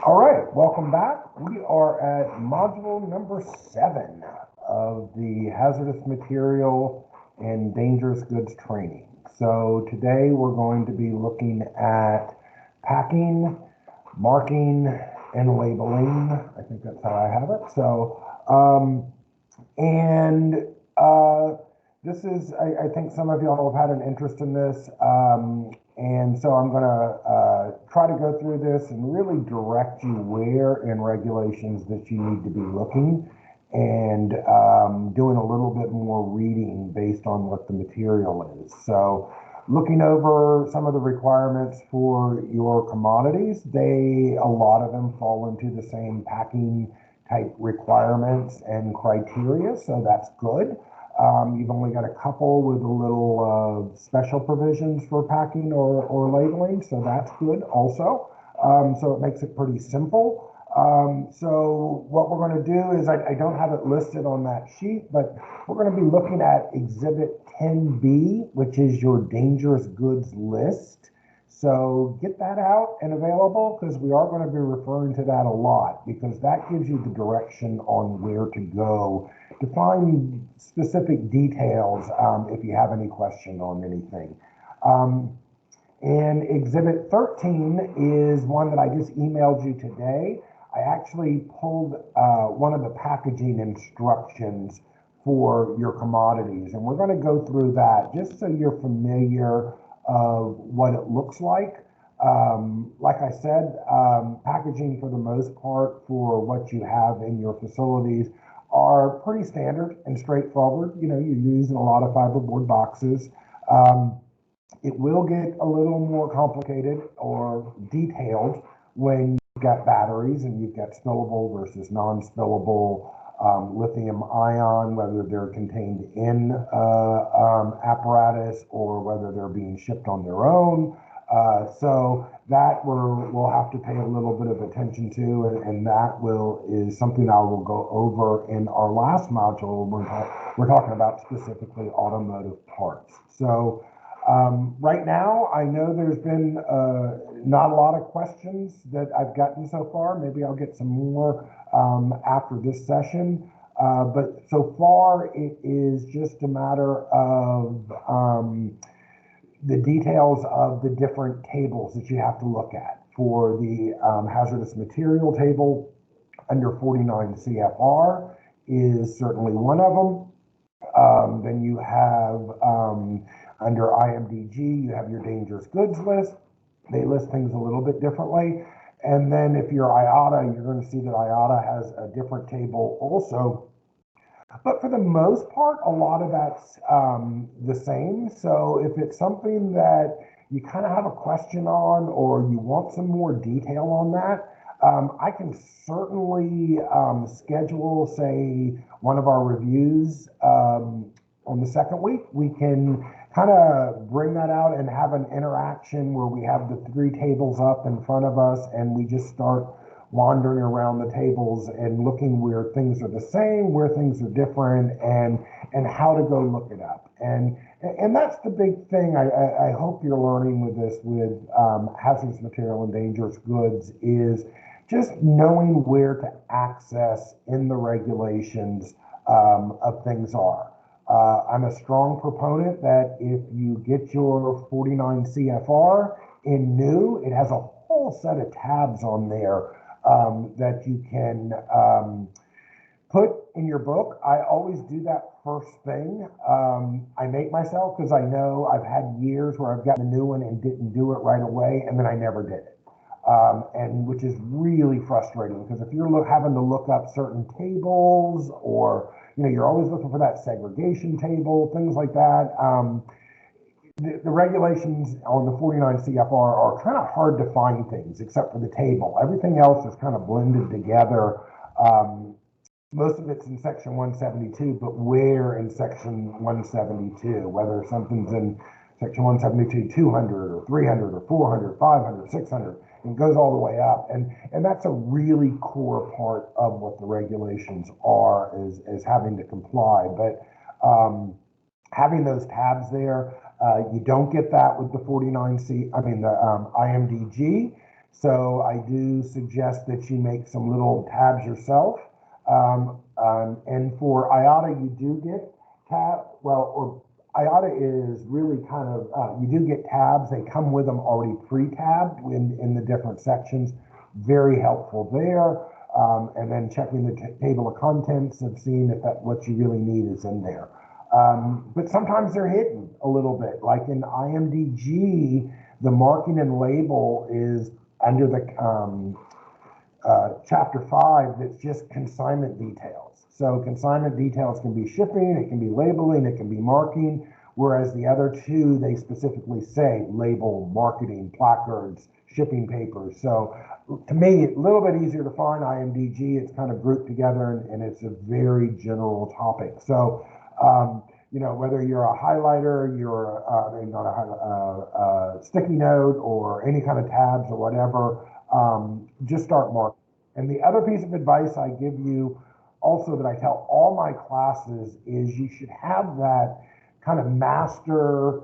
All right, welcome back. We are at module number 7 of the hazardous material and dangerous goods training. So today we're going to be looking at packing, marking, and labeling. I think that's how I have it. So, and this is, I think some of y'all have had an interest in this. And so I'm going to try to go through this and really direct you where in regulations that you need to be looking and doing a little bit more reading based on what the material is. So looking over some of the requirements for your commodities, a lot of them fall into the same packing type requirements and criteria, so that's good. You've only got a couple with a little special provisions for packing or labeling, so that's good also. So it makes it pretty simple. So what we're going to do is, I don't have it listed on that sheet, but we're going to be looking at Exhibit 10B, which is your dangerous goods list. So get that out and available, because we are going to be referring to that a lot, because that gives you the direction on where to go to find specific details if you have any question on anything. And Exhibit 13 is one that I just emailed you today. I actually pulled one of the packaging instructions for your commodities, and we're going to go through that just so you're familiar of what it looks like. Like I said, packaging for the most part for what you have in your facilities are pretty standard and straightforward. You know, you're using a lot of fiberboard boxes. It will get a little more complicated or detailed when you've got batteries and you've got spillable versus non-spillable lithium ion, whether they're contained in apparatus or whether they're being shipped on their own. So that we'll have to pay a little bit of attention to, and that is something I will go over in our last module. We're talking about specifically automotive parts. So right now, I know there's been not a lot of questions that I've gotten so far. Maybe I'll get some more after this session. But so far, it is just a matter of the details of the different tables that you have to look at. For the hazardous material table, under 49 CFR is certainly one of them. Then you have under IMDG, you have your dangerous goods list. They list things a little bit differently. And then if you're IATA, you're going to see that IATA has a different table also. But for the most part, a lot of that's the same. So if it's something that you kind of have a question on, or you want some more detail on that, I can certainly schedule, say, one of our reviews on the second week. We can kind of bring that out and have an interaction where we have the 3 tables up in front of us, and we just start wandering around the tables and looking where things are the same, where things are different, and how to go look it up. And that's the big thing I hope you're learning with this, with hazardous material and dangerous goods, is just knowing where to access in the regulations of things are. I'm a strong proponent that if you get your 49 CFR in new, it has a whole set of tabs on there that you can put in your book. I always do that first thing. I make myself, because I know I've had years where I've gotten a new one and didn't do it right away, and then I never did it. And which is really frustrating, because if you're having to look up certain tables, or you're always looking for that segregation table, things like that. The regulations on the 49 CFR are kind of hard to find things, except for the table. Everything else is kind of blended together. Most of it's in section 172, but where in section 172, whether something's in section 172, 200 or 300 or 400, 500, 600, it goes all the way up. And that's a really core part of what the regulations are, is having to comply. But having those tabs there, you don't get that with the 49C, the IMDG. So I do suggest that you make some little tabs yourself. And for IATA, you do get IATA is really kind of, you do get tabs. They come with them already pre-tabbed in the different sections. Very helpful there. And then checking the table of contents of seeing if what you really need is in there. But sometimes they're hidden a little bit. Like in IMDG, the marking and label is under the chapter 5 that's just consignment details. So consignment details can be shipping, it can be labeling, it can be marking, whereas the other two, they specifically say label, marketing, placards, shipping papers. So to me, a little bit easier to find IMDG. It's kind of grouped together and it's a very general topic. So, you know, whether you're a highlighter, you're not a sticky note or any kind of tabs or whatever, just start marking. And the other piece of advice I give you also that I tell all my classes is you should have that kind of master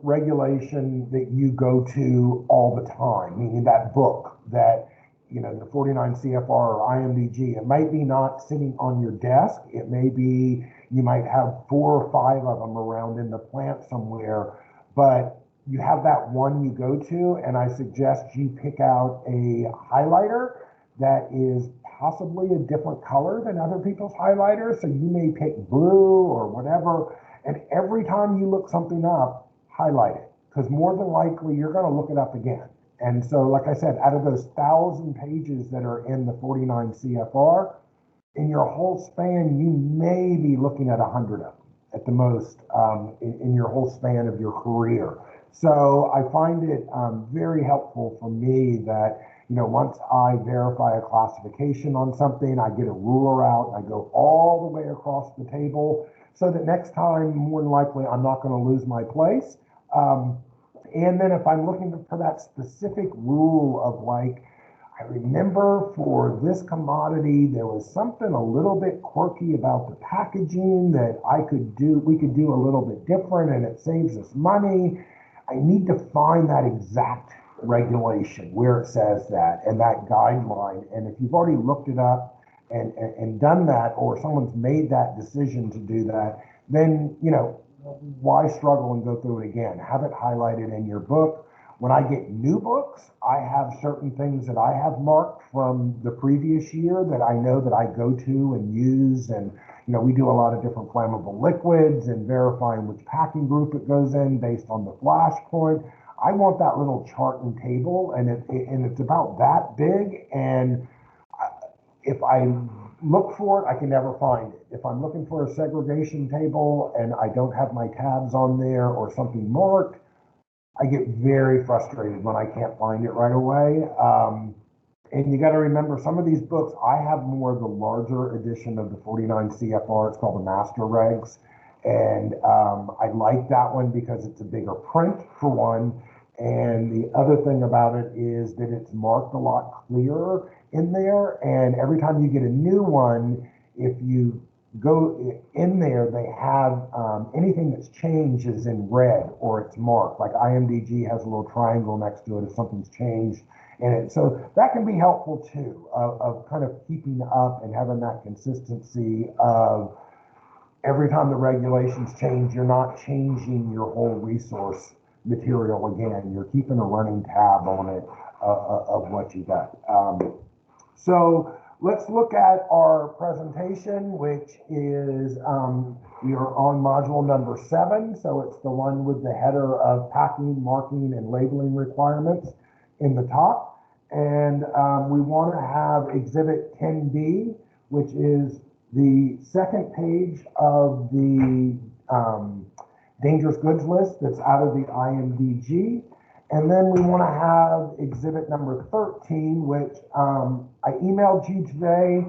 regulation that you go to all the time, meaning that book that, you know, the 49 CFR or IMDG. It might be not sitting on your desk. It may be, you might have 4 or 5 of them around in the plant somewhere, but you have that one you go to, and I suggest you pick out a highlighter that is possibly a different color than other people's highlighters. So you may pick blue or whatever, and every time you look something up, highlight it, because more than likely you're going to look it up again. And so, like I said, out of those 1,000 pages that are in the 49 CFR, in your whole span, you may be looking at 100 of them at the most in your whole span of your career. So I find it very helpful for me that, you know, once I verify a classification on something, I get a ruler out, I go all the way across the table so that next time, more than likely, I'm not going to lose my place. And then if I'm looking for that specific rule of like, I remember for this commodity, there was something a little bit quirky about the packaging that we could do a little bit different and it saves us money. I need to find that exact regulation where it says that and that guideline. And if you've already looked it up and done that, or someone's made that decision to do that, then, you know, why struggle and go through it again? Have it highlighted in your book. When I get new books, I have certain things that I have marked from the previous year that I know that I go to and use. And, you know, we do a lot of different flammable liquids and verifying which packing group it goes in based on the flash point. I want that little chart and table, and it's about that big. And if I look for it, I can never find it. If I'm looking for a segregation table and I don't have my tabs on there or something marked, I get very frustrated when I can't find it right away. And you got to remember, some of these books, I have more of the larger edition of the 49 CFR. It's called the Master Regs. And I like that one because it's a bigger print, for one. And the other thing about it is that it's marked a lot clearer in there. And every time you get a new one, if you go in there, they have anything that's changed is in red or it's marked. Like IMDG has a little triangle next to it if something's changed in it. So that can be helpful too, of kind of keeping up and having that consistency of every time the regulations change, you're not changing your whole resource material again. You're keeping a running tab on it of what you got. So let's look at our presentation, which is, we are on module number 7. So it's the one with the header of packing, marking, and labeling requirements in the top. And we want to have exhibit 10B, which is the second page of the dangerous goods list that's out of the IMDG. And then we want to have exhibit number 13, which I emailed you today.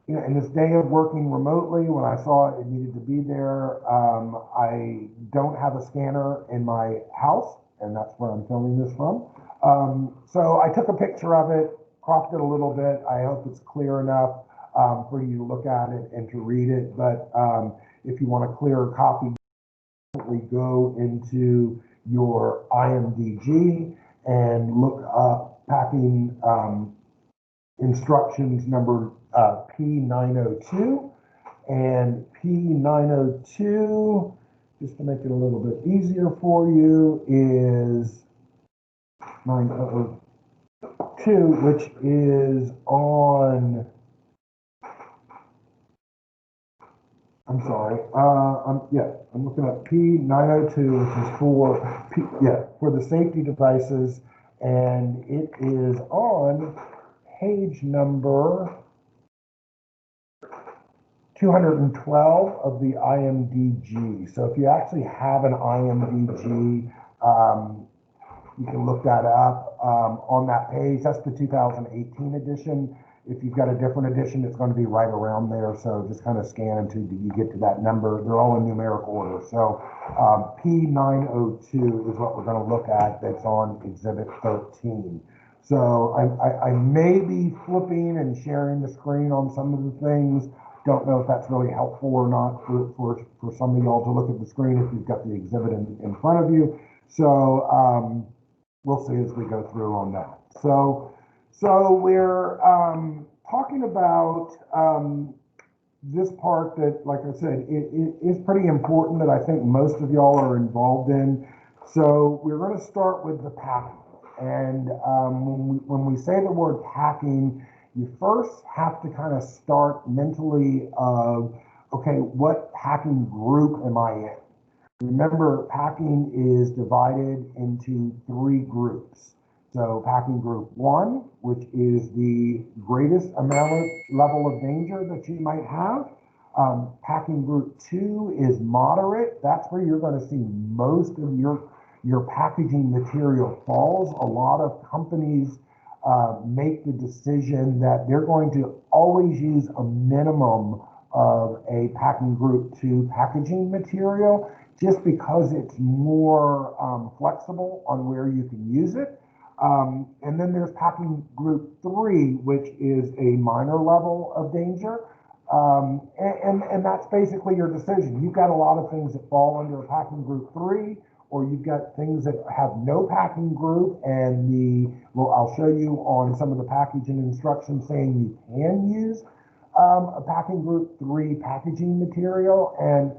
You know, in this day of working remotely, when I saw it needed to be there, I don't have a scanner in my house, and that's where I'm filming this from. So I took a picture of it, cropped it a little bit. I hope it's clear enough for you to look at it and to read it. But if you want a clearer copy, go into your IMDG and look up packing instructions number P902. And P902, just to make it a little bit easier for you, is 902, which is on, I'm sorry, I'm looking at P902, which is for the safety devices, and it is on page number 212 of the IMDG. So if you actually have an IMDG, you can look that up on that page. That's the 2018 edition. If you've got a different edition, it's going to be right around there. So just kind of scan until you get to that number. They're all in numeric order. So P902 is what we're going to look at. That's on Exhibit 13. So I may be flipping and sharing the screen on some of the things. Don't know if that's really helpful or not for some of y'all to look at the screen if you've got the exhibit in front of you. So we'll see as we go through on that. So we're talking about this part that, like I said, it is pretty important that I think most of y'all are involved in. So we're going to start with the packing. And when we say the word packing, you first have to kind of start mentally of, okay, what packing group am I in? Remember, packing is divided into 3 groups. So packing group 1, which is the greatest level of danger that you might have. Packing group 2 is moderate. That's where you're going to see most of your packaging material falls. A lot of companies make the decision that they're going to always use a minimum of a packing group 2 packaging material, just because it's more flexible on where you can use it. And then there's packing group 3, which is a minor level of danger. And that's basically your decision. You've got a lot of things that fall under a packing group 3, or you've got things that have no packing group, and I'll show you on some of the packaging instructions saying you can use a packing group 3 packaging material. And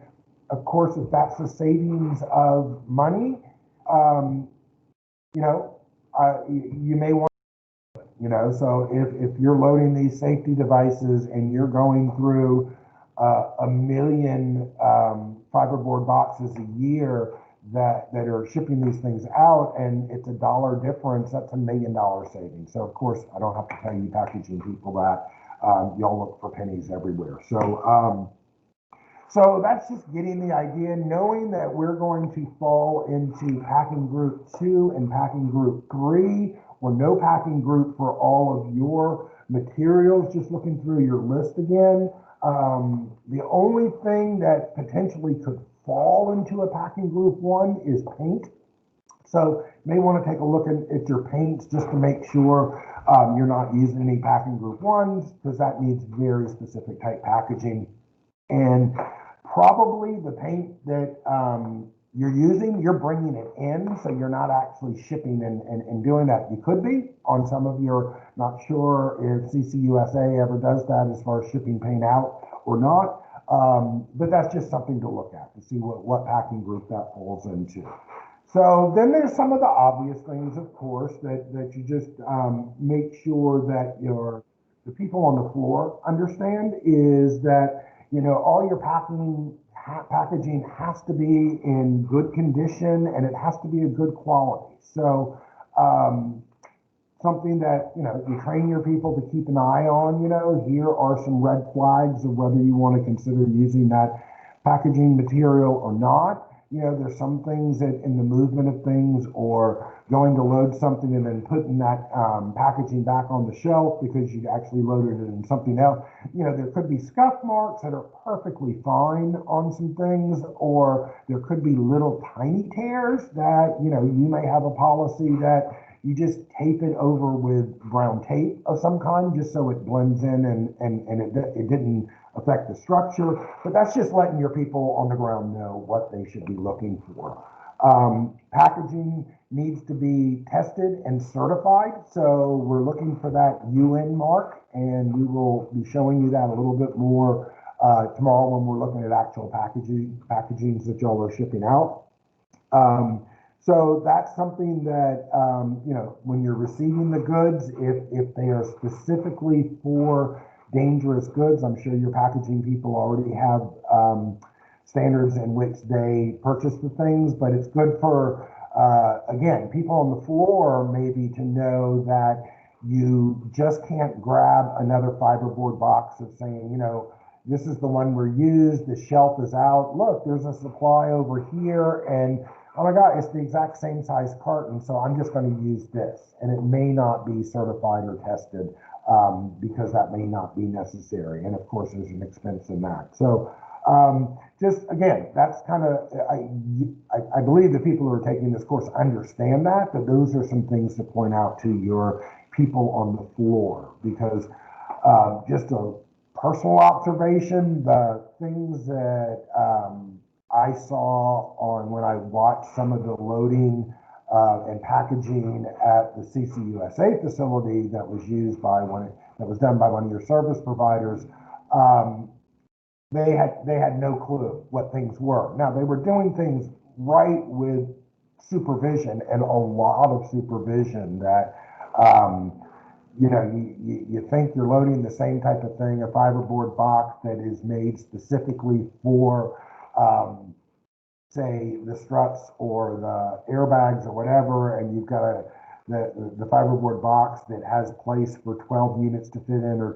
of course, if that's the savings of money, you may want, so if you're loading these safety devices and you're going through 1 million fiberboard boxes a year that are shipping these things out, and it's $1 difference, that's $1 million savings. So of course, I don't have to tell you packaging people that y'all look for pennies everywhere. So that's just getting the idea, knowing that we're going to fall into packing group 2 and packing group 3, or no packing group for all of your materials. Just looking through your list again, the only thing that potentially could fall into a packing group 1 is paint. So you may want to take a look at your paints just to make sure you're not using any packing group 1s, because that needs very specific type packaging. And probably the paint that you're using, you're bringing it in, so you're not actually shipping and doing that. You could be on some of your, not sure if CCUSA ever does that as far as shipping paint out or not. But that's just something to look at to see what packing group that falls into. So then there's some of the obvious things, of course, that you just make sure that the people on the floor understand is that, all your packaging has to be in good condition, and it has to be a good quality. So something that, you train your people to keep an eye on, here are some red flags of whether you want to consider using that packaging material or not. There's some things that in the movement of things, or going to load something and then putting that packaging back on the shelf because you actually loaded it in something else. There could be scuff marks that are perfectly fine on some things, or there could be little tiny tears that, you may have a policy that you just tape it over with brown tape of some kind, just so it blends in and it didn't affect the structure. But that's just letting your people on the ground know what they should be looking for. Packaging needs to be tested and certified, so we're looking for that UN mark, and we will be showing you that a little bit more tomorrow when we're looking at actual packagings that y'all are shipping out. So that's something that, you know, when you're receiving the goods, if they are specifically for dangerous goods, I'm sure your packaging people already have standards in which they purchase the things, but it's good for, again, people on the floor maybe to know that you just can't grab another fiberboard box of saying, you know, this is the one we're used, the shelf is out, look, there's a supply over here, and oh my God, it's the exact same size carton, so I'm just going to use this. And it may not be certified or tested because that may not be necessary. And of course, there's an expense in that. So just again, that's kind of, I believe the people who are taking this course understand that, but those are some things to point out to your people on the floor, because just a personal observation, the things that I saw on when I watched some of the loading and packaging at the CCUSA facility that was used by that was done by one of your service providers. They had no clue what things were. Now they were doing things right with supervision, and a lot of supervision that you know, you think you're loading the same type of thing, a fiberboard box that is made specifically for say the struts or the airbags or whatever, and you've got the fiberboard box that has place for 12 units to fit in, or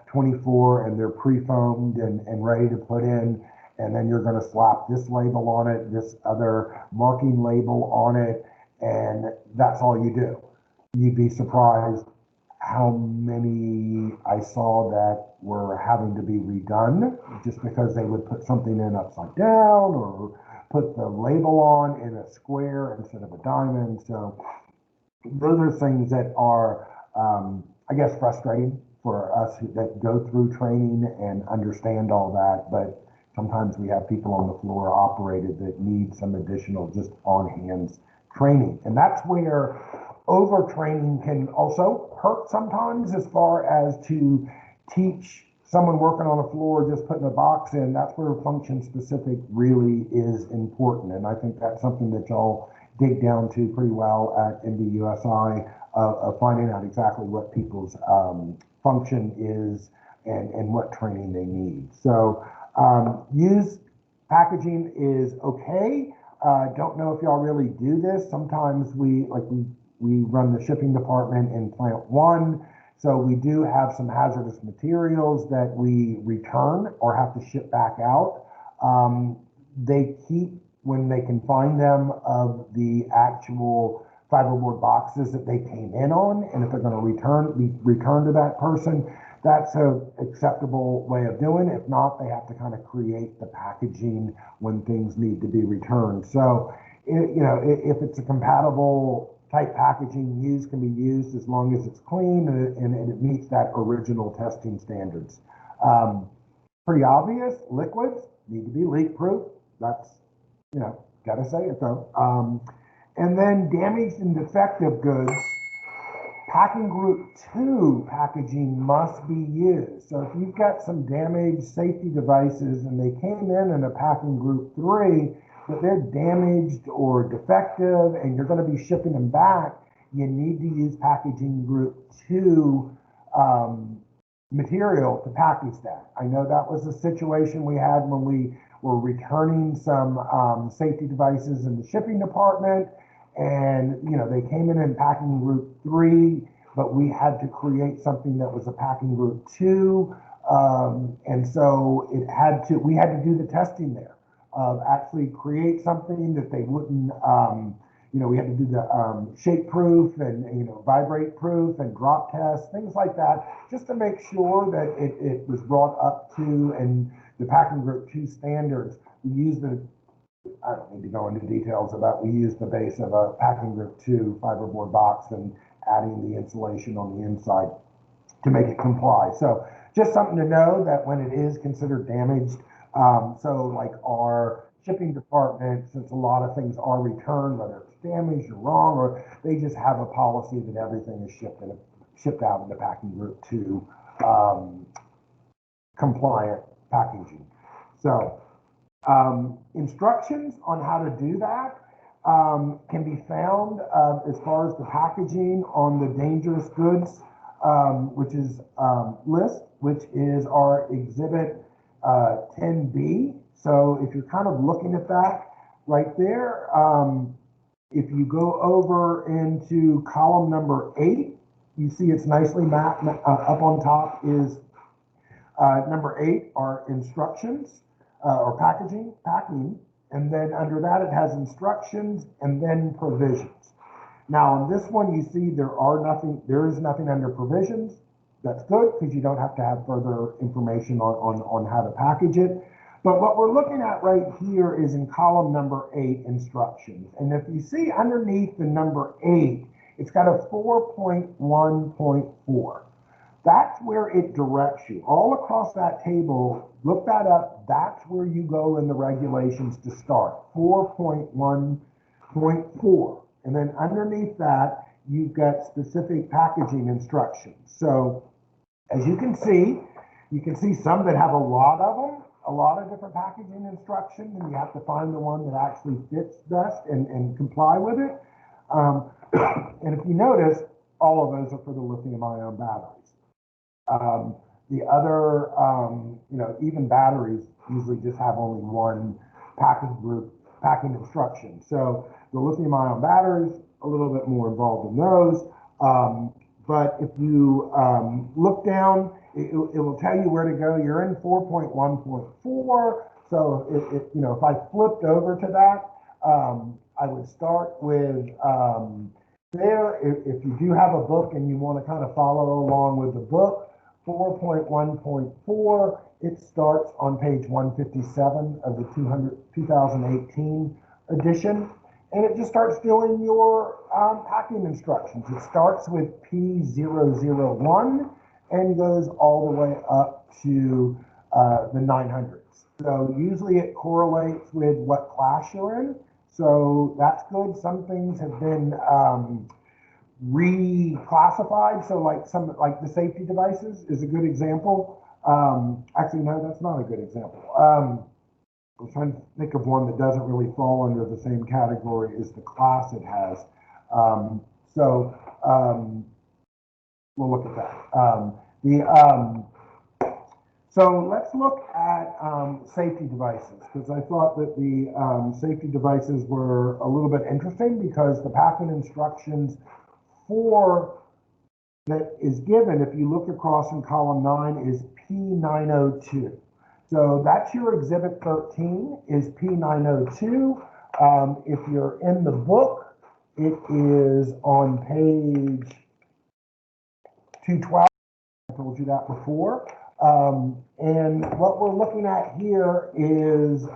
24, and they're pre-foamed and ready to put in, and then you're going to slap this label on it, this other marking label on it, and that's all you do. You'd be surprised how many I saw that were having to be redone just because they would put something in upside down or put the label on in a square instead of a diamond. So those are things that are, I guess, frustrating for us that go through training and understand all that. But sometimes we have people on the floor operated that need some additional just on-hands training. And that's where overtraining can also hurt sometimes, as far as to teach someone working on a floor just putting a box in. That's where function specific really is important. And I think that's something that y'all dig down to pretty well at MBUSI, of finding out exactly what people's function is and what training they need. So use packaging is okay. Don't know if y'all really do this. Sometimes we run the shipping department in plant 1. So we do have some hazardous materials that we return or have to ship back out. They keep, when they can find them, of the actual fiberboard boxes that they came in on, and if they're going to be returned to that person, that's a acceptable way of doing it. If not, they have to kind of create the packaging when things need to be returned. So, you know, if it's a compatible type packaging, can be used as long as it's clean and it meets that original testing standards. Pretty obvious, liquids need to be leak proof. That's, you know, gotta say it though. And then damaged and defective goods, packing group 2 packaging must be used. So if you've got some damaged safety devices and they came in a packing group 3, but they're damaged or defective and you're going to be shipping them back, you need to use packaging group 2 material to package that. I know that was a situation we had when we were returning some safety devices in the shipping department, and you know, they came in packing group 3, but we had to create something that was a packing group 2, and so we had to do the testing there. Actually create something that they wouldn't, you know, we had to do the shake proof and, you know, vibrate proof and drop test, things like that, just to make sure that it was brought up to and the packing group 2 standards. We used I don't need to go into details about, we used the base of a packing group 2 fiberboard box and adding the insulation on the inside to make it comply. So just something to know that when it is considered damaged, so like our shipping department, since a lot of things are returned, whether it's damaged or wrong, or they just have a policy that everything is shipped out in the packing group to compliant packaging. So instructions on how to do that can be found as far as the packaging on the dangerous goods, which is list, which is our exhibit 10B. So if you're kind of looking at that right there, if you go over into column number 8, you see it's nicely mapped up on top is number 8 are instructions or packing, and then under that it has instructions and then provisions. Now on this one you see there is nothing under provisions. That's good because you don't have to have further information on how to package it. But what we're looking at right here is in column number 8, instructions. And if you see underneath the number 8, it's got a 4.1.4. That's where it directs you. All across that table, look that up, that's where you go in the regulations to start, 4.1.4. And then underneath that, you've got specific packaging instructions. So as you can see some that have a lot of them, a lot of different packaging instructions, and you have to find the one that actually fits best and comply with it. And if you notice, all of those are for the lithium-ion batteries. The other, even batteries usually just have only one packing instruction. So the lithium-ion batteries, a little bit more involved in those. But if you look down, it will tell you where to go. You're in 4.1.4. So if I flipped over to that, I would start with there. If you do have a book and you want to kind of follow along with the book, 4.1.4, it starts on page 157 of the 2018 edition. And it just starts doing your packing instructions. It starts with P001 and goes all the way up to the 900s. So usually it correlates with what class you're in. So that's good. Some things have been reclassified. So like the safety devices is a good example. Actually, no, that's not a good example. I'm trying to think of one that doesn't really fall under the same category as the class it has. We'll look at that. So let's look at safety devices, because I thought that the safety devices were a little bit interesting, because the packing instructions for that is given, if you look across in column 9, is P902. So that's your exhibit 13 is P902. If you're in the book, it is on page 212. I told you that before. And what we're looking at here is,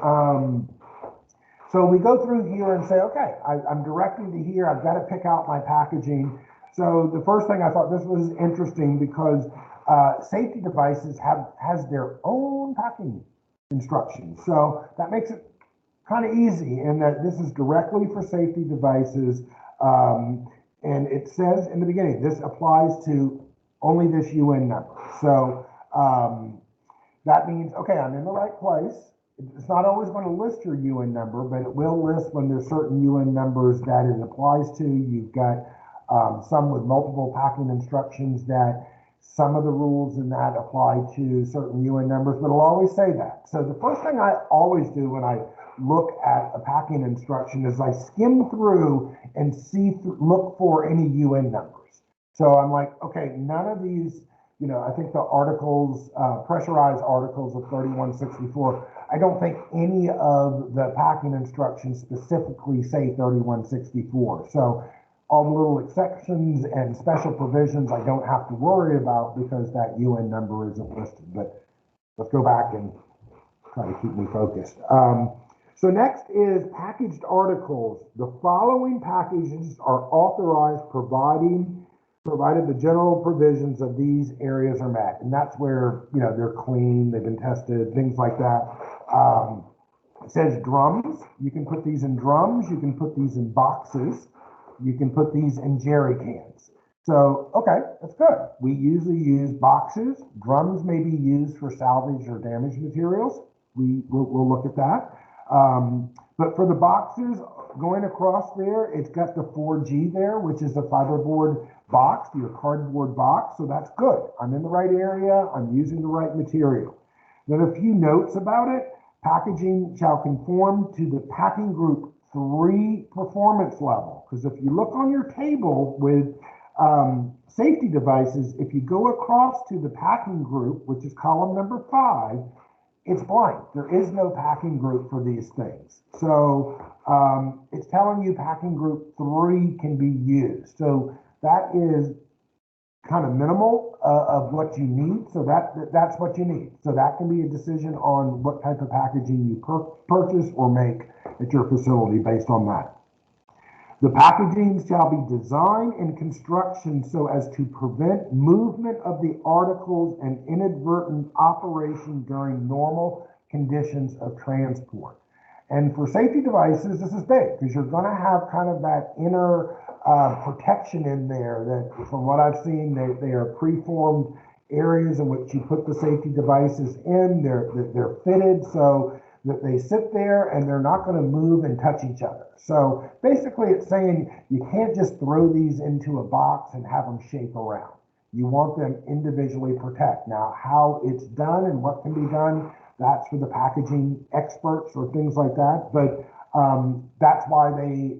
so we go through here and say, okay, I'm directing to here. I've got to pick out my packaging. So the first thing I thought this was interesting, because safety devices has their own packing instructions. So that makes it kind of easy in that this is directly for safety devices. And it says in the beginning, this applies to only this UN number. So that means, okay, I'm in the right place. It's not always going to list your UN number, but it will list when there's certain UN numbers that it applies to. You've got some with multiple packing instructions that some of the rules in that apply to certain UN numbers, but it'll always say that. So the first thing I always do when I look at a packing instruction is I skim through and look for any UN numbers. So I'm like, okay, none of these, I think the articles, pressurized articles of 3164, I don't think any of the packing instructions specifically say 3164. So all the little exceptions and special provisions I don't have to worry about because that UN number isn't listed. But let's go back and try to keep me focused. So next is packaged articles. The following packages are authorized provided the general provisions of these areas are met. And that's where, they're clean, they've been tested, things like that. It says drums. You can put these in drums. You can put these in boxes. You can put these in jerry cans. So, okay, that's good. We usually use boxes. Drums may be used for salvage or damaged materials. We'll look at that. But for the boxes, going across there, it's got the 4G there, which is a fiberboard box, your cardboard box. So that's good. I'm in the right area. I'm using the right material. Then a few notes about it. Packaging shall conform to the packing group 3 performance level. Because if you look on your table with safety devices, if you go across to the packing group, which is column number 5, it's blank. There is no packing group for these things. So it's telling you packing group 3 can be used. So that is kind of minimal of what you need. So that's what you need. So that can be a decision on what type of packaging you purchase or make at your facility based on that. The packaging shall be designed and construction so as to prevent movement of the articles and inadvertent operation during normal conditions of transport. And for safety devices, this is big because you're going to have kind of that inner protection in there that, from what I've seen, they are preformed areas in which you put the safety devices in. They're fitted so that they sit there and they're not going to move and touch each other. So basically it's saying you can't just throw these into a box and have them shake around. You want them individually protect. Now, how it's done and what can be done, that's for the packaging experts or things like that. But that's why they,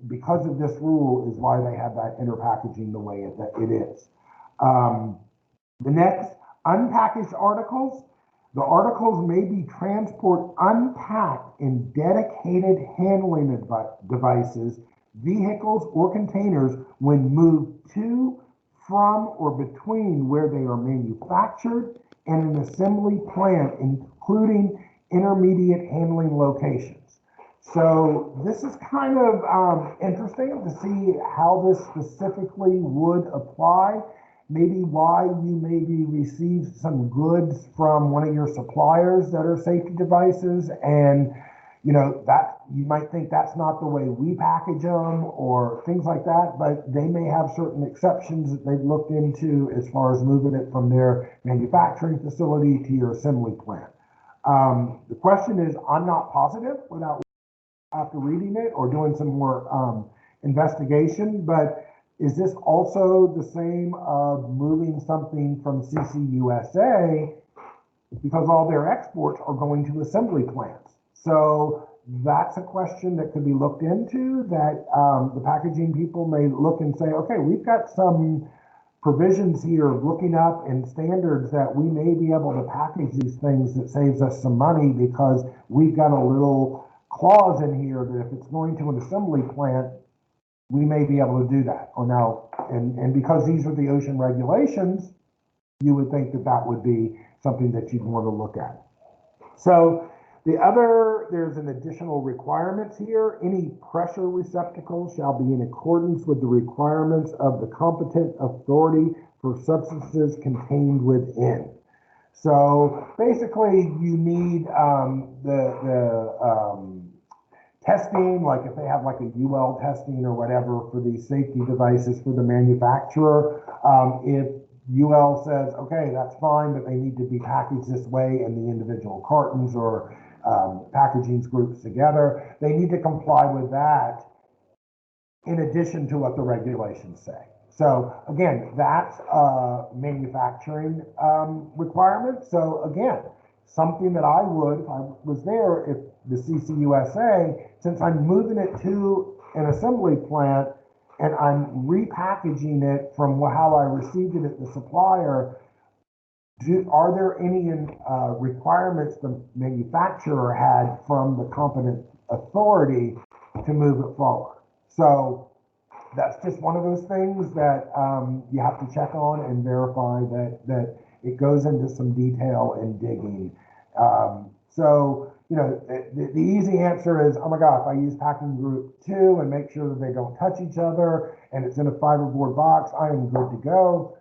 because of this rule, is why they have that inner packaging the way that it is. The next, unpackaged articles. The articles may be transported unpacked in dedicated handling devices, vehicles, or containers when moved to, from, or between where they are manufactured and an assembly plant, including intermediate handling locations. So this is kind of interesting to see how this specifically would apply. Maybe why you maybe received some goods from one of your suppliers that are safety devices, and you know that you might think that's not the way we package them or things like that, but they may have certain exceptions that they've looked into as far as moving it from their manufacturing facility to your assembly plant. The question is, I'm not positive without after reading it or doing some more investigation, but is this also the same of moving something from CCUSA, because all their exports are going to assembly plants? So that's a question that could be looked into, that the packaging people may look and say, okay, we've got some provisions here looking up and standards that we may be able to package these things that saves us some money because we've got a little clause in here that if it's going to an assembly plant, we may be able to do that. Or now, and because these are the ocean regulations, you would think that that would be something that you'd want to look at. So there's an additional requirements here. Any pressure receptacle shall be in accordance with the requirements of the competent authority for substances contained within. So basically you need testing, like if they have like a UL testing or whatever for these safety devices for the manufacturer, if UL says, okay, that's fine, but they need to be packaged this way in the individual cartons or packaging groups together, they need to comply with that in addition to what the regulations say. So again, that's a manufacturing requirement. So again, something that I would, if I was there, if the CCUSA, since I'm moving it to an assembly plant and I'm repackaging it from how I received it at the supplier, are there any requirements the manufacturer had from the competent authority to move it forward? So that's just one of those things that you have to check on and verify that it goes into some detail and digging. So, you know, the easy answer is, oh my God, if I use packing group 2 and make sure that they don't touch each other and it's in a fiberboard box, I am good to go.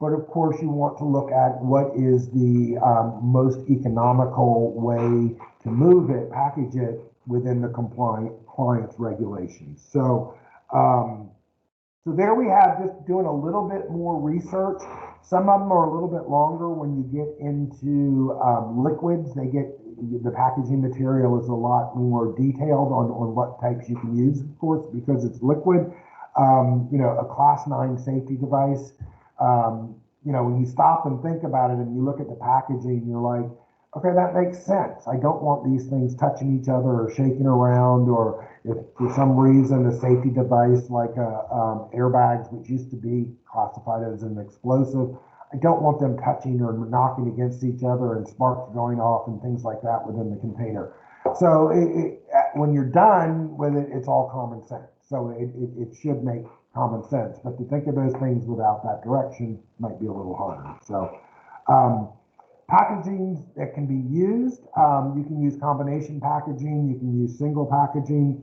but of course you want to look at what is the most economical way to move it, package it within the compliance regulations. So, so there we have, just doing a little bit more research. Some of them are a little bit longer when you get into liquids. The packaging material is a lot more detailed on what types you can use, of course, because it's liquid. A class 9 safety device, when you stop and think about it and you look at the packaging, you're like, okay, that makes sense. I don't want these things touching each other or shaking around, or if for some reason a safety device like airbags, which used to be classified as an explosive, I don't want them touching or knocking against each other and sparks going off and things like that within the container. So when you're done with it, it's all common sense. So it should make common sense, but to think of those things without that direction might be a little harder. So packaging that can be used, you can use combination packaging, you can use single packaging.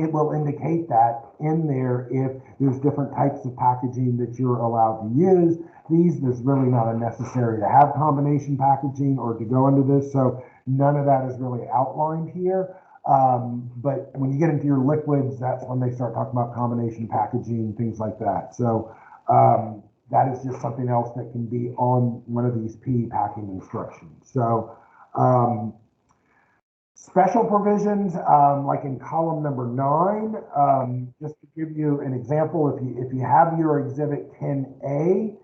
It will indicate that in there if there's different types of packaging that you're allowed to use. There's really not a necessary to have combination packaging or to go into this, so none of that is really outlined here. But when you get into your liquids, that's when they start talking about combination packaging, things like that. So that is just something else that can be on one of these PE packing instructions. So special provisions, like in column number 9, just to give you an example, if you have your exhibit 10A,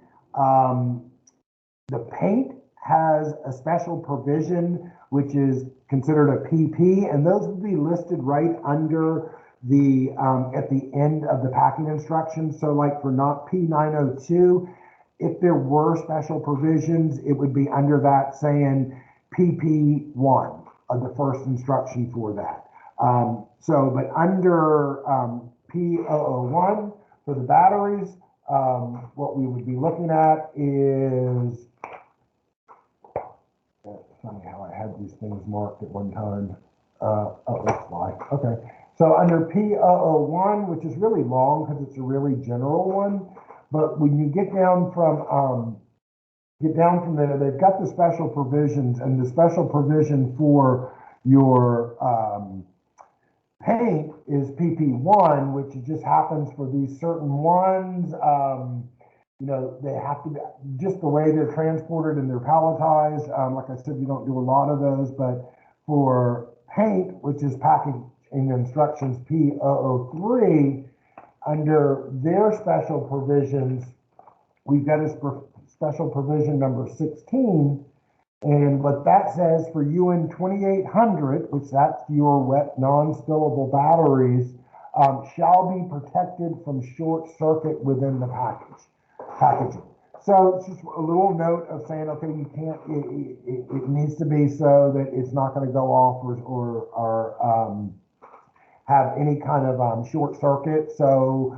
the paint has a special provision which is considered a PP, and those will be listed right under the at the end of the packing instructions. So like for not P902, if there were special provisions, it would be under that saying PP1 of the first instruction for that. But under P001 for the batteries, what we would be looking at is, it's funny how I had these things marked at one time. That's why. Okay. So under P001, which is really long because it's a really general one, but when you get down from there, they've got the special provisions, and the special provision for your paint is PP1, which just happens for these certain ones. They have to be just the way they're transported and they're palletized. Like I said, you don't do a lot of those, but for paint, which is packaging instructions P003, under their special provisions, we've got a special provision number 16, and what that says for UN 2800, which that's your wet non-spillable batteries, shall be protected from short circuit within the packaging. So it's just a little note of saying, okay, you can't, it needs to be so that it's not going to go off or have any kind of short circuit. So,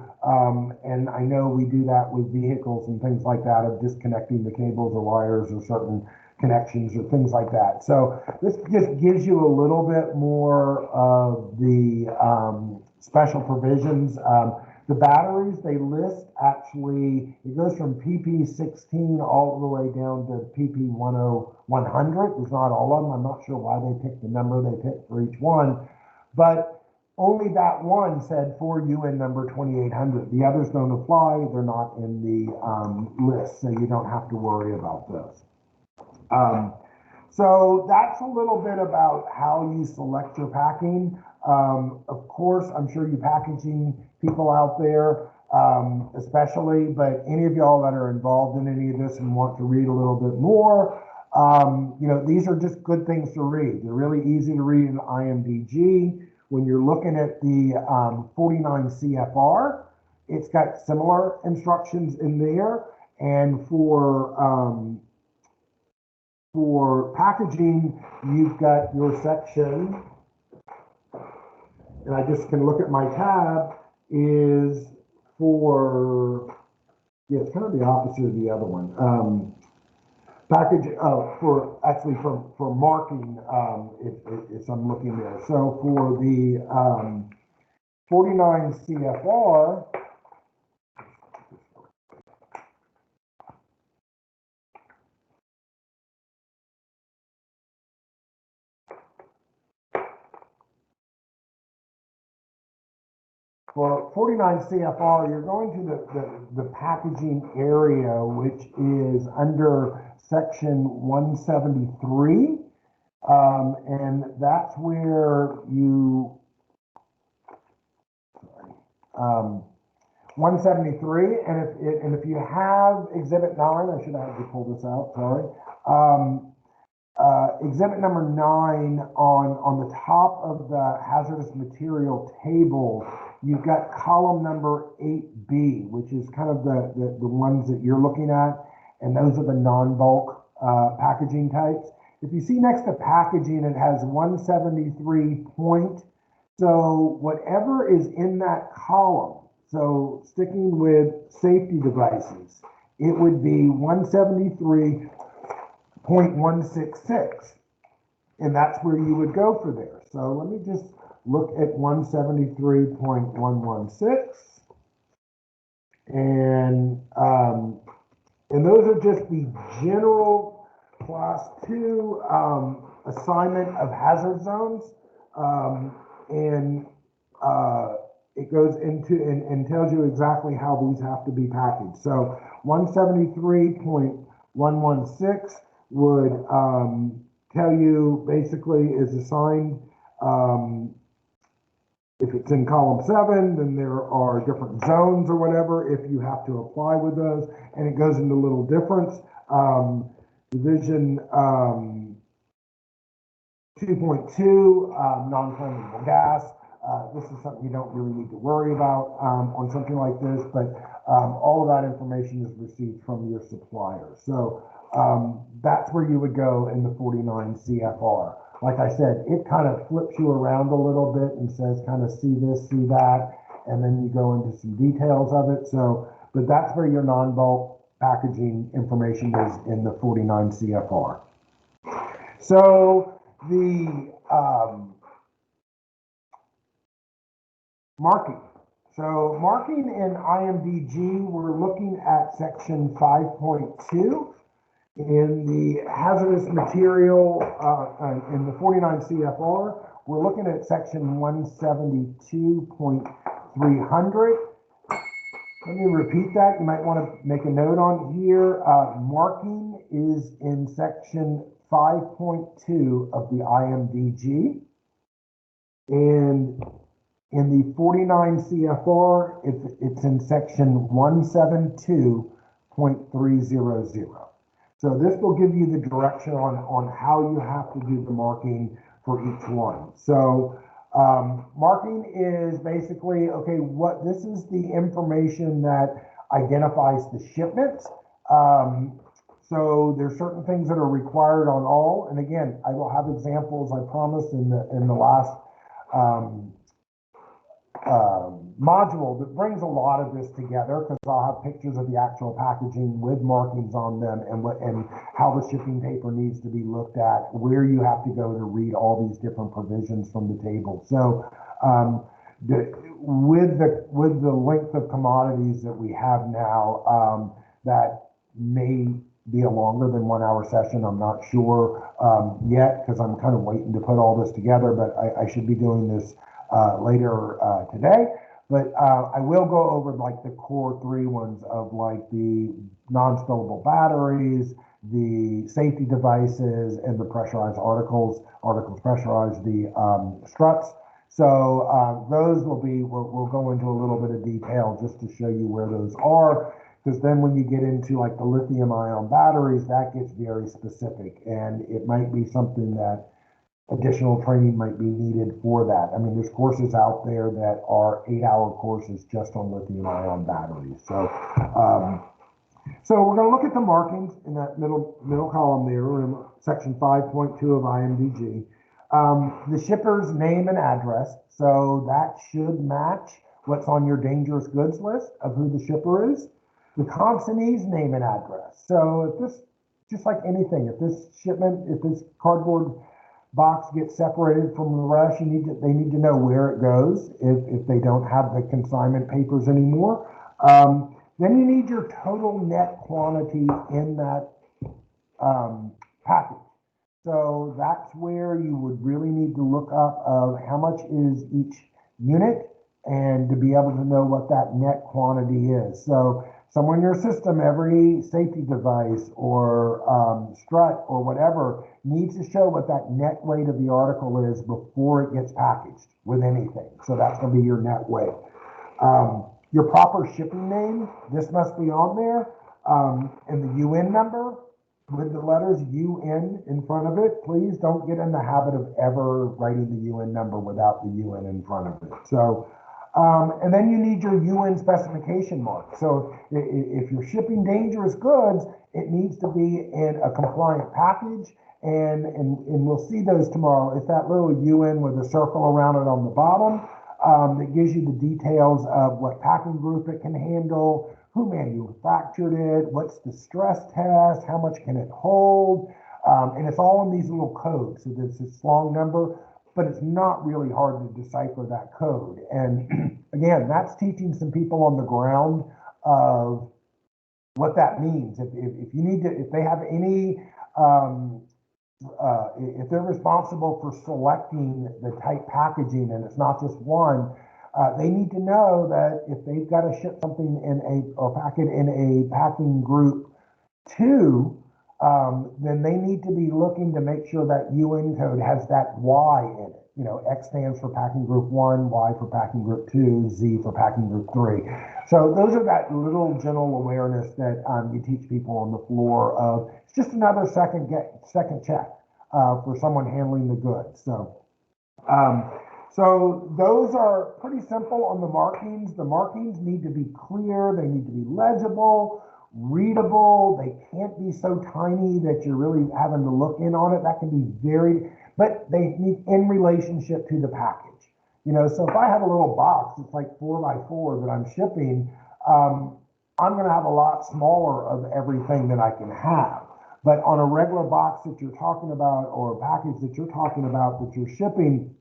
and I know we do that with vehicles and things like that, of disconnecting the cables or wires or certain connections or things like that. So this just gives you a little bit more of the special provisions. The batteries, they list actually, it goes from PP16 all the way down to PP100. There's not all of them. I'm not sure why they picked the number they picked for each one, but only that one said for UN number 2800. The others don't apply. They're not in the list, so you don't have to worry about those. So that's a little bit about how you select your packing. Of course, I'm sure you packaging people out there, especially, but any of y'all that are involved in any of this and want to read a little bit more, these are just good things to read. They're really easy to read in IMDG. When you're looking at the 49 CFR, it's got similar instructions in there. And for packaging, you've got your section, and I just can look at my tab, is for, yeah, it's kind of the opposite of the other one. For marking, if I'm looking there. So for the 49 CFR, For 49 CFR, you're going to the packaging area, which is under section 173. And that's where you, 173, and if you have exhibit 9, I should have had to pull this out, sorry. Exhibit number 9 on the top of the hazardous material table, you've got column number 8B, which is kind of the ones that you're looking at, and those are the non-bulk packaging types. If you see next to packaging, it has 173 point. So whatever is in that column, so sticking with safety devices, it would be 173.166. And that's where you would go for there. So let me just look at 173.116. And those are just the general class 2 assignment of hazard zones. It goes into and tells you exactly how these have to be packaged. So 173.116 would tell you basically is assigned, if it's in column 7, then there are different zones or whatever if you have to apply with those, and it goes into little difference. Division 2.2, non-flammable gas. This is something you don't really need to worry about on something like this, but all of that information is received from your supplier. So that's where you would go in the 49 CFR. Like I said, it kind of flips you around a little bit and says kind of see this, see that, and then you go into some details of it. So, but that's where your non-bulk packaging information is in the 49 CFR. So the marking. So marking in IMDG, we're looking at section 5.2. In the hazardous material, in the 49 CFR, we're looking at section 172.300. Let me repeat that. You might want to make a note on here. Marking is in section 5.2 of the IMDG. And in the 49 CFR, it's in section 172.300. So this will give you the direction on how you have to do the marking for each one. So marking is basically, okay, this is the information that identifies the shipment. So there's certain things that are required on all. And again, I will have examples, I promise, in the last module that brings a lot of this together, because I'll have pictures of the actual packaging with markings on them and how the shipping paper needs to be looked at, where you have to go to read all these different provisions from the table. So with the length of commodities that we have now, that may be a longer than 1 hour session. I'm not sure yet, because I'm kind of waiting to put all this together, but I should be doing this later today. But I will go over like the core 3 ones of like the non-spillable batteries, the safety devices, and the pressurized articles pressurized, the struts. So those we'll go into a little bit of detail just to show you where those are, because then when you get into like the lithium ion batteries, that gets very specific, and it might be something that additional training might be needed for that. I mean, there's courses out there that are 8-hour courses just on lithium ion batteries. So, so we're going to look at the markings in that middle column there in section 5.2 of IMDG. The shipper's name and address. So that should match what's on your dangerous goods list of who the shipper is. The consignee's name and address. So if this, just like anything, if this cardboard box gets separated from the rest, they need to know where it goes if they don't have the consignment papers anymore. Then you need your total net quantity in that package. So that's where you would really need to look up of how much is each unit, and to be able to know what that net quantity is. So somewhere in your system, every safety device or strut or whatever needs to show what that net weight of the article is before it gets packaged with anything. So that's going to be your net weight. Your proper shipping name, this must be on there, and the UN number with the letters UN in front of it. Please don't get in the habit of ever writing the UN number without the UN in front of it. So, and then you need your UN specification mark. So if you're shipping dangerous goods, it needs to be in a compliant package, and we'll see those tomorrow. It's that little UN with a circle around it on the bottom that gives you the details of what packing group it can handle, who manufactured it, what's the stress test, how much can it hold, and it's all in these little codes. So there's this long number, but it's not really hard to decipher that code. And again, that's teaching some people on the ground of what that means. If you need to, if they have any, if they're responsible for selecting the type packaging, and it's not just one, they need to know that if they've got to ship something in or pack it in a packing group 2, then they need to be looking to make sure that UN code has that Y in it. You know, X stands for packing group 1, Y for packing group 2, Z for packing group 3. So those are that little general awareness that you teach people on the floor of. It's just another second check for someone handling the goods. So, so those are pretty simple on the markings. The markings need to be clear. They need to be legible, readable. They can't be so tiny that you're really having to look in on it. That can be very, but they need in relationship to the package. You know, so if I have a little box, it's like 4x4 that I'm shipping, I'm going to have a lot smaller of everything that I can have. But on a regular box that you're talking about, or a package that you're talking about that you're shipping,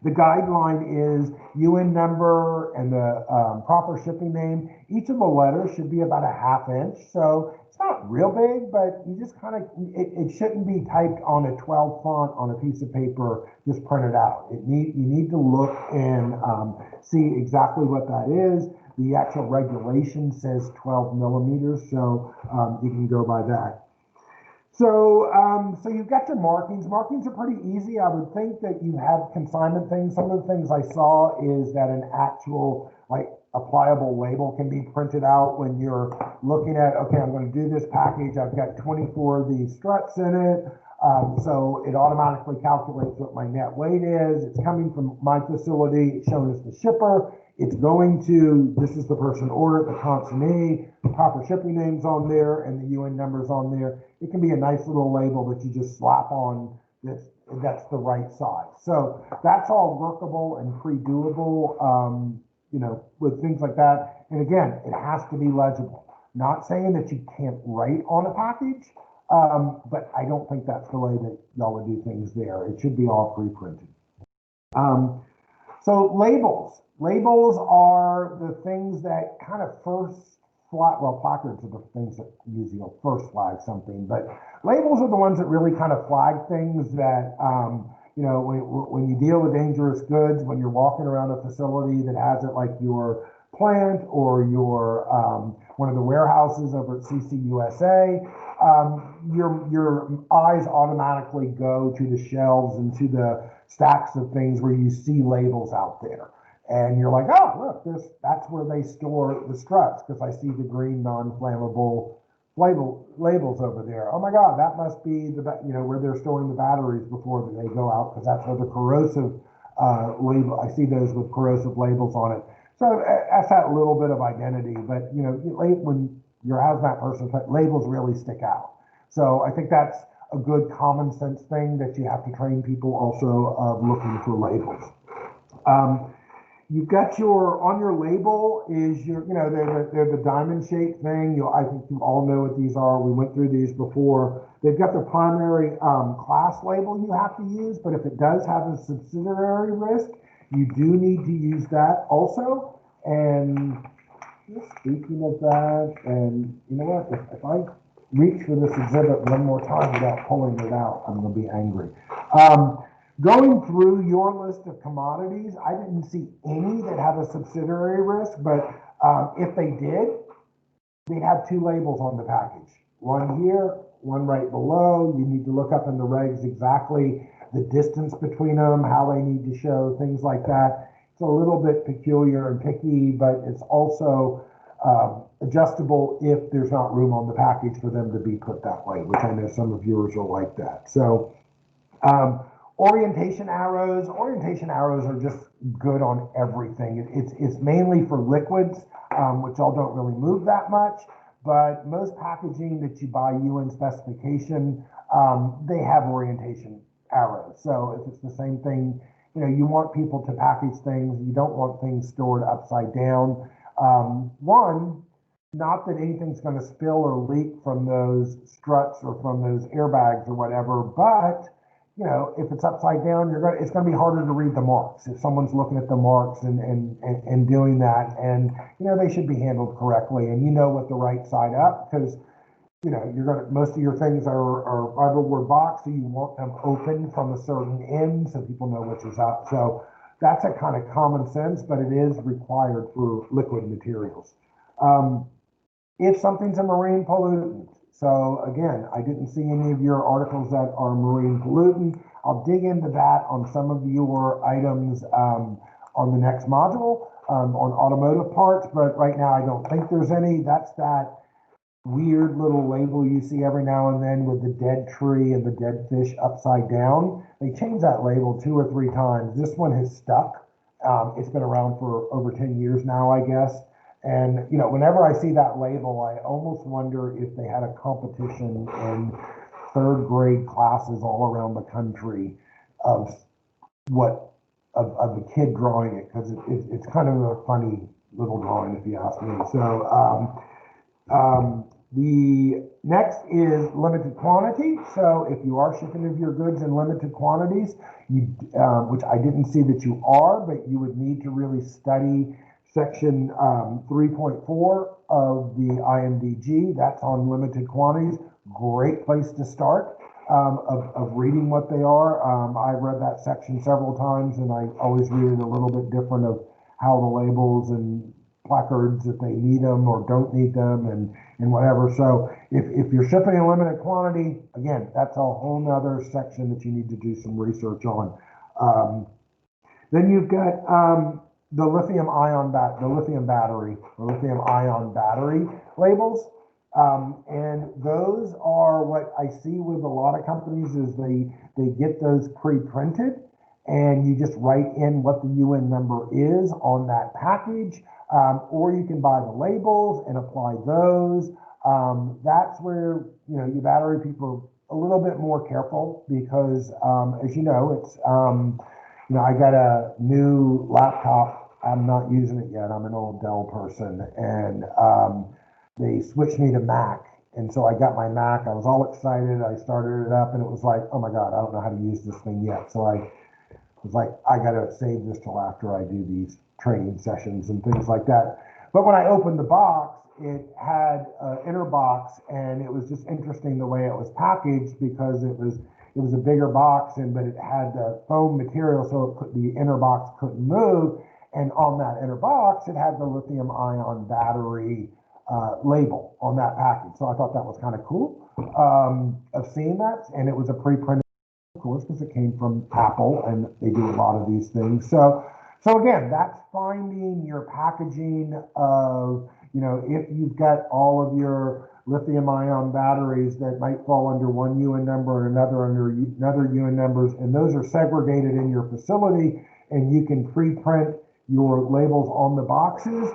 the guideline is UN number and the proper shipping name. Each of the letters should be about a 1/2 inch. So it's not real big, but you just kind of, it shouldn't be typed on a 12 font on a piece of paper, just printed out. You need to look and see exactly what that is. The actual regulation says 12 millimeters, so you can go by that. So, so you've got your markings. Markings are pretty easy. I would think that you have consignment things. Some of the things I saw is that an actual, like, applicable label can be printed out when you're looking at, okay, I'm going to do this package. I've got 24 of these struts in it. So it automatically calculates what my net weight is. It's coming from my facility. It's shown as the shipper. It's going to, this is the person ordered, the consignee, the proper shipping names on there, and the UN numbers on there. It can be a nice little label that you just slap on this, that's the right size. So that's all workable and pre-doable, you know, with things like that. And again, it has to be legible. Not saying that you can't write on a package, but I don't think that's the way that y'all would do things there. It should be all pre-printed. So labels. Labels are the things that kind of first flag, well, placards are the things that usually first flag something, but labels are the ones that really kind of flag things that, you know, when you deal with dangerous goods, when you're walking around a facility that has it, like your plant or your one of the warehouses over at CCUSA, your eyes automatically go to the shelves and to the stacks of things where you see labels out there. And you're like, oh, look, that's where they store the struts, because I see the green non-flammable labels over there. Oh my God, that must be the, you know, where they're storing the batteries before they go out, because that's where the corrosive label, I see those with corrosive labels on it. So that's that little bit of identity, but you know, when you're a hazmat person, labels really stick out. So I think that's a good common sense thing that you have to train people also of looking for labels. You've got on your label is your, you know, they're the diamond shaped thing. I think you all know what these are. We went through these before. They've got the primary class label you have to use, but if it does have a subsidiary risk, you do need to use that also. And just speaking of that, and you know what, if I reach for this exhibit one more time without pulling it out, I'm going to be angry. Going through your list of commodities, I didn't see any that have a subsidiary risk, but if they did, they'd have two labels on the package. One here, one right below. You need to look up in the regs exactly the distance between them, how they need to show, things like that. It's a little bit peculiar and picky, but it's also adjustable if there's not room on the package for them to be put that way, which I know some of yours are like that. So orientation arrows are just good on everything. It's mainly for liquids, which all don't really move that much, but most packaging that you buy UN specification, they have orientation arrows. So if it's the same thing, you want people to package things, you don't want things stored upside down. One, not that anything's going to spill or leak from those struts or from those airbags or whatever, but if it's upside down, it's going to be harder to read the marks if someone's looking at the marks and doing that. And they should be handled correctly, and what the right side up, because most of your things are fiberboard box, so you want them open from a certain end so people know which is up. So that's a kind of common sense, but it is required for liquid materials. If something's a marine pollutant, so again, I didn't see any of your articles that are marine pollutant. I'll dig into that on some of your items on the next module on automotive parts, but right now I don't think there's any. That's that weird little label you see every now and then with the dead tree and the dead fish upside down. They changed that label 2 or 3 times. This one has stuck. It's been around for over 10 years now, I guess. And, whenever I see that label, I almost wonder if they had a competition in 3rd grade classes all around the country of a kid drawing it, because it's kind of a funny little drawing, if you ask me. So, the next is limited quantity. So if you are shipping of your goods in limited quantities, which I didn't see that you are, but you would need to really study section 3.4 of the IMDG. That's on limited quantities. Great place to start of reading what they are. I've read that section several times, and I always read it a little bit different of how the labels and placards, if they need them or don't need them, and whatever. So if you're shipping in limited quantity, again, that's a whole nother section that you need to do some research on. Then you've got the lithium battery or lithium ion battery labels. And those are what I see with a lot of companies is they get those pre-printed, and you just write in what the UN number is on that package. Or you can buy the labels and apply those. That's where, your battery people are a little bit more careful because, as you know, it's, I got a new laptop. I'm not using it yet. I'm an old Dell person, and they switched me to Mac. And so I got my Mac. I was all excited. I started it up, and it was like, oh my God, I don't know how to use this thing yet. So I was like, I got to save this till after I do these training sessions and things like that. But when I opened the box, it had an inner box, and it was just interesting the way it was packaged, because it was a bigger box, but it had foam material, so the inner box couldn't move. And on that inner box, it had the lithium ion battery label on that package. So I thought that was kind of cool of seeing that, and it was a pre-printed, of course, because it came from Apple, and they do a lot of these things. So again, that's finding your packaging of, if you've got all of your lithium ion batteries that might fall under one UN number and another under another UN numbers, and those are segregated in your facility, and you can pre-print your labels on the boxes,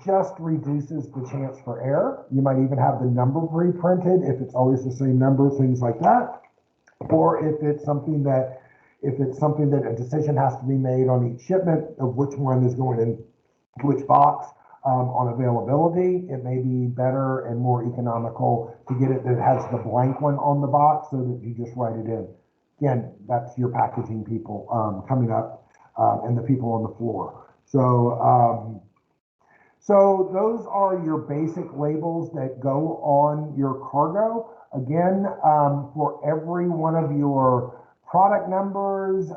just reduces the chance for error. You might even have the number pre-printed if it's always the same number, things like that. Or if it's something that a decision has to be made on each shipment of which one is going in which box on availability, it may be better and more economical to get it that has the blank one on the box so that you just write it in. Again, that's your packaging people coming up and the people on the floor. So those are your basic labels that go on your cargo. Again, for every one of your Product numbers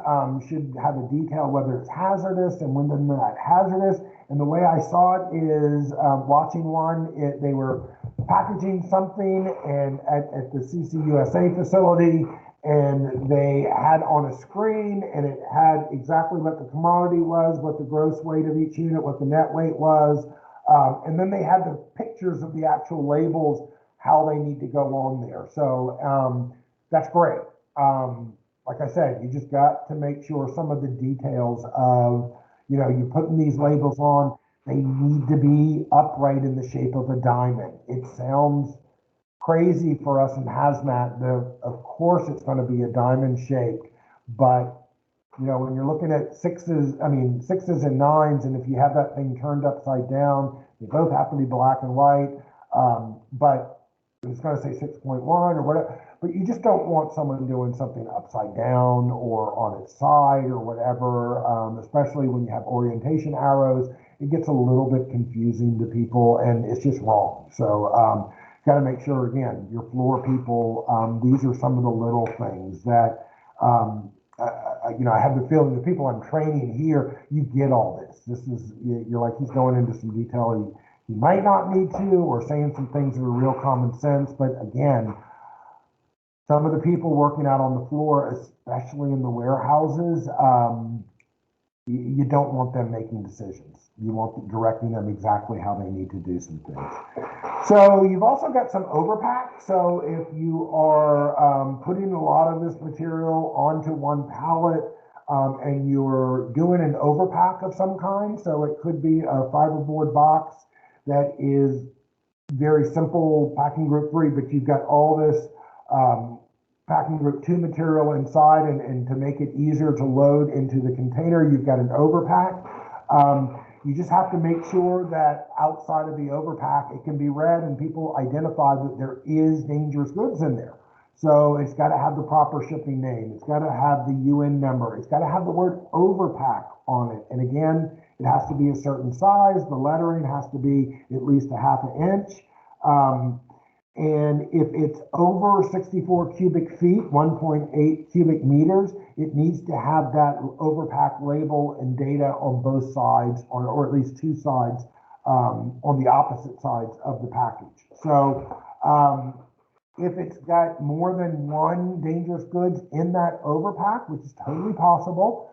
should have a detail whether it's hazardous and when they're not hazardous. And the way I saw it is watching one, they were packaging something and at the CCUSA facility, and they had on a screen, and it had exactly what the commodity was, what the gross weight of each unit, what the net weight was, and then they had the pictures of the actual labels, how they need to go on there. So that's great. Like I said, you just got to make sure some of the details of, you know, you're putting these labels on, they need to be upright in the shape of a diamond. It sounds crazy for us in hazmat. Of course it's going to be a diamond shaped, but you know, when you're looking at sixes and nines, and if you have that thing turned upside down, they both have to be black and white, but it's going to say 6.1 or whatever. But you just don't want someone doing something upside down or on its side or whatever, especially when you have orientation arrows. It gets a little bit confusing to people, and it's just wrong. So got to make sure, again, your floor people, these are some of the little things that, you know, I have the feeling the people I'm training here, you get all this. This is, you're like, he's going into some detail he might not need to, or saying some things that are real common sense. But again, some of the people working out on the floor, especially in the warehouses, you don't want them making decisions. You want directing them exactly how they need to do some things. So you've also got some overpack. So if you are putting a lot of this material onto one pallet and you're doing an overpack of some kind, so it could be a fiberboard box that is very simple packing group 3, but you've got all this packing group 2 material inside, and to make it easier to load into the container, you've got an overpack. You just have to make sure that outside of the overpack, it can be read and people identify that there is dangerous goods in there. So it's got to have the proper shipping name. It's got to have the UN number. It's got to have the word overpack on it. And again, it has to be a certain size. The lettering has to be at least a ½ inch. And if it's over 64 cubic feet, 1.8 cubic meters, it needs to have that overpack label and data on both sides, or at least two sides, on the opposite sides of the package. So if it's got more than one dangerous goods in that overpack, which is totally possible,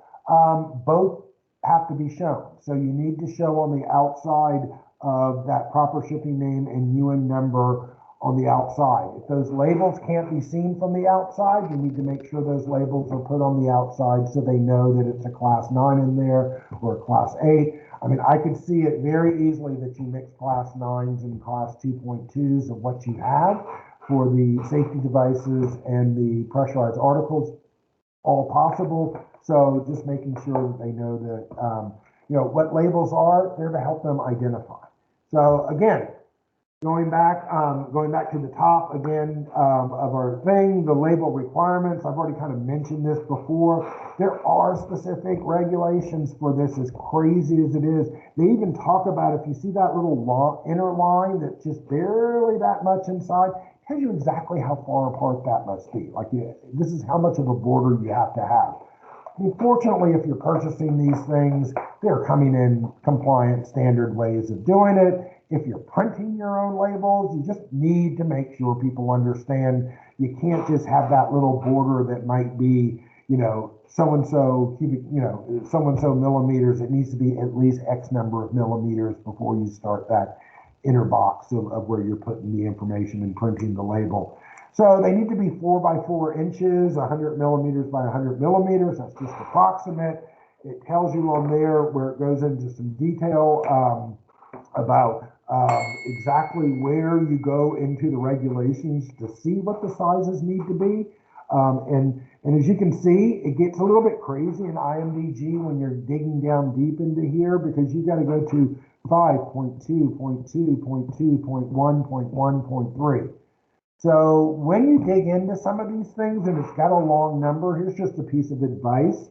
both have to be shown. So you need to show on the outside of that proper shipping name and UN number on the outside. If those labels can't be seen from the outside, you need to make sure those labels are put on the outside so they know that it's a class 9 in there or a class 8. I mean, I could see it very easily that you mix class 9s and class 2.2s of what you have for the safety devices and the pressurized articles, all possible. So just making sure that they know that, you know, what labels are there to help them identify. So again, going back to the top again of our thing, the label requirements. I've already kind of mentioned this before. There are specific regulations for this, as crazy as it is. They even talk about, if you see that little inner line that's just barely that much inside, it tells you exactly how far apart that must be. Like, this is how much of a border you have to have. Unfortunately, if you're purchasing these things, they're coming in compliant standard ways of doing it. If you're printing your own labels, you just need to make sure people understand you can't just have that little border that might be, you know, so-and-so cubic, you know, so-and-so millimeters. It needs to be at least X number of millimeters before you start that inner box of where you're putting the information and printing the label. So they need to be 4 by 4 inches, 100 millimeters by 100 millimeters. That's just approximate. It tells you on there where it goes into some detail about exactly where you go into the regulations to see what the sizes need to be. And as you can see, it gets a little bit crazy in IMDG when you're digging down deep into here, because you got to go to 5.2, 0.2, 0.2, 0.1, 0.1, 0.3. So when you dig into some of these things and it's got a long number, here's just a piece of advice.